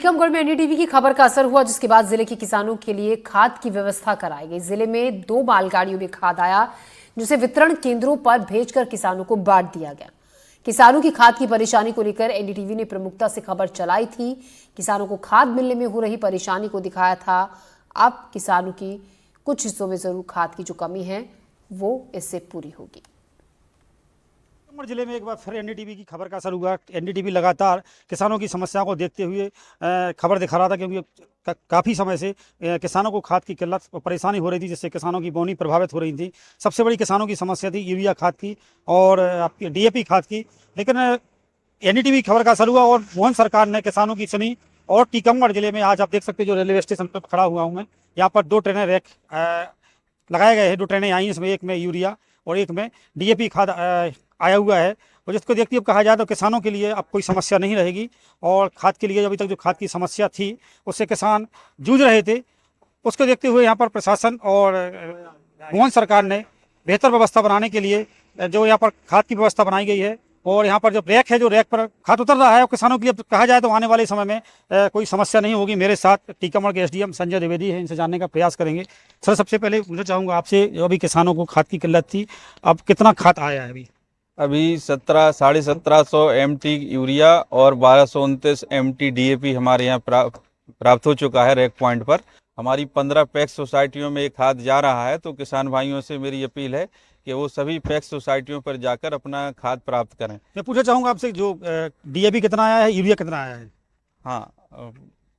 टीकमगढ़ में एनडीटीवी की खबर का असर हुआ, जिसके बाद जिले के किसानों के लिए खाद की व्यवस्था कराई गई। जिले में 2 मालगाड़ियों में खाद आया, जिसे वितरण केंद्रों पर भेजकर किसानों को बांट दिया गया। किसानों की खाद की परेशानी को लेकर एनडीटीवी ने प्रमुखता से खबर चलाई थी। किसानों को खाद मिलने में हो रही परेशानी को दिखाया था। अब किसानों की कुछ हिस्सों में जरूर खाद की जो कमी है वो इससे पूरी होगी। टीकमगढ़ जिले में एक बार फिर एनडीटीवी की खबर का असर हुआ। एनडीटीवी लगातार किसानों की समस्या को देखते हुए खबर दिखा रहा था, क्योंकि काफ़ी समय से किसानों को खाद की किल्लत और परेशानी हो रही थी, जिससे किसानों की बोनी प्रभावित हो रही थी। सबसे बड़ी किसानों की समस्या थी यूरिया खाद की और आपकी डीएपी खाद की। लेकिन एनडीटीवी खबर का असर हुआ और मोहन सरकार ने किसानों की सुनी। और टीकमगढ़ जिले में आज आप देख सकते हैं, जो रेलवे स्टेशन पर खड़ा हुआ हूँ मैं, यहाँ पर 2 ट्रेनें रैक लगाए गए हैं। 2 ट्रेनें आई हैं, इसमें एक में यूरिया और एक में डीएपी खाद आया हुआ है। और जिसको देखते हुए कहा जाए तो किसानों के लिए अब कोई समस्या नहीं रहेगी। और खाद के लिए अभी तक जो खाद की समस्या थी उससे किसान जूझ रहे थे, उसको देखते हुए यहाँ पर प्रशासन और मोहन सरकार ने बेहतर व्यवस्था बनाने के लिए जो यहाँ पर खाद की व्यवस्था बनाई गई है। और यहाँ पर जो रैक है, जो रैक पर खाद उतर रहा है, किसानों के लिए कहा जाए तो आने वाले समय में कोई समस्या नहीं होगी। मेरे साथ टीकमगढ़ के एसडीएम संजय द्विवेदी हैं, इनसे जानने का प्रयास करेंगे। सर, सबसे पहले मुझे चाहूँगा आपसे, जो अभी किसानों को खाद की किल्लत थी, अब कितना खाद आया है? अभी 1700-1750 MT यूरिया और 1229 MT डीएपी हमारे यहाँ प्राप्त हो चुका है रैक पॉइंट पर। हमारी 15 पैक्स सोसाइटियों में ये खाद जा रहा है। तो किसान भाइयों से मेरी अपील है कि वो सभी पैक्स सोसाइटियों पर जाकर अपना खाद प्राप्त करें। मैं पूछना चाहूँगा आपसे, जो डीएपी कितना आया है, यूरिया कितना आया है? हाँ,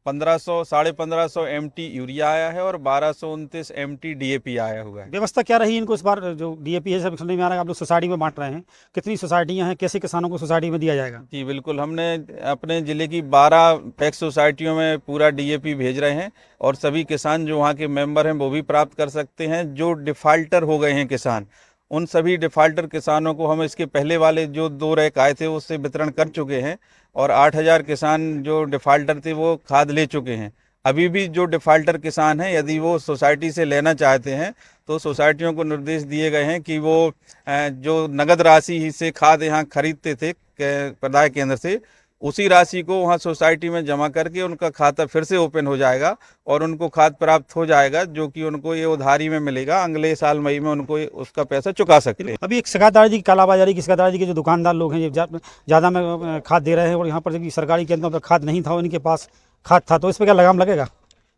1500-1550 MT यूरिया आया है और 1229 MT डीएपी आया हुआ है। व्यवस्था क्या रही इनको इस बार? जो डीएपी है, सब समझ में आ रहा है, आप लोग सोसाइटी में बांट रहे हैं, कितनी सोसाइटियां हैं, कैसे किसानों को सोसाइटी में दिया जाएगा? जी बिल्कुल, हमने अपने ज़िले की 12 पैक्स सोसाइटियों में पूरा डीएपी भेज रहे हैं और सभी किसान जो वहाँ के मेंबर हैं वो भी प्राप्त कर सकते हैं। जो डिफ़ाल्टर हो गए हैं किसान, उन सभी डिफ़ाल्टर किसानों को हम इसके पहले वाले जो 2 रैक आए थे उससे वितरण कर चुके हैं और 8000 किसान जो डिफ़ाल्टर थे वो खाद ले चुके हैं। अभी भी जो डिफ़ाल्टर किसान हैं, यदि वो सोसाइटी से लेना चाहते हैं तो सोसाइटियों को निर्देश दिए गए हैं कि वो जो नगद राशि से खाद यहाँ खरीदते थे प्रदाय केंद्र से, उसी राशि को वहाँ सोसाइटी में जमा करके उनका खाता फिर से ओपन हो जाएगा और उनको खाद प्राप्त हो जाएगा, जो कि उनको ये उधारी में मिलेगा। अगले साल मई में उनको उसका पैसा चुका सकते हैं। अभी एक शिकायतदारी की, कालाबाजारी की शिकायतदारी की, जो दुकानदार लोग हैं ज़्यादा में खाद दे रहे हैं और यहाँ पर जब सरकारी केंद्रों पर खाद नहीं था, उनके पास खाद था, तो इस पर क्या लगाम लगेगा?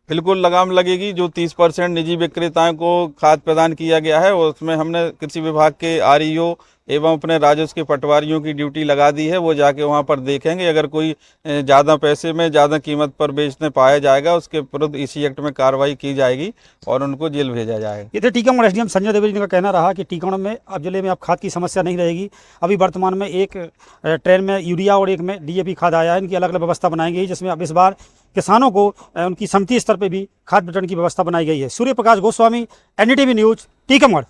बिल्कुल लगाम लगेगी। जो 30% निजी विक्रेताओं को खाद प्रदान किया गया है, उसमें हमने कृषि विभाग के आरईओ एवं अपने राजस्व के पटवारियों की ड्यूटी लगा दी है। वो जाके वहां पर देखेंगे, अगर कोई ज़्यादा पैसे में ज़्यादा कीमत पर बेचने पाया जाएगा उसके विरुद्ध इसी एक्ट में कार्रवाई की जाएगी और उनको जेल भेजा जाएगा। ये थे टीकमगढ़ एसडीएम संजय द्विवेदी का कहना रहा कि टीकमगढ़ में अब जिले में अब खाद की समस्या नहीं रहेगी। अभी वर्तमान में एक ट्रेन में यूरिया और एक में डीएपी खाद आया है। इनकी अलग अलग व्यवस्था बनाई गई, जिसमें अब इस बार किसानों को उनकी समिति स्तर पर भी खाद वितरण की व्यवस्था बनाई गई है। Surya Prakash Goswami, NDTV news, Tikamgarh.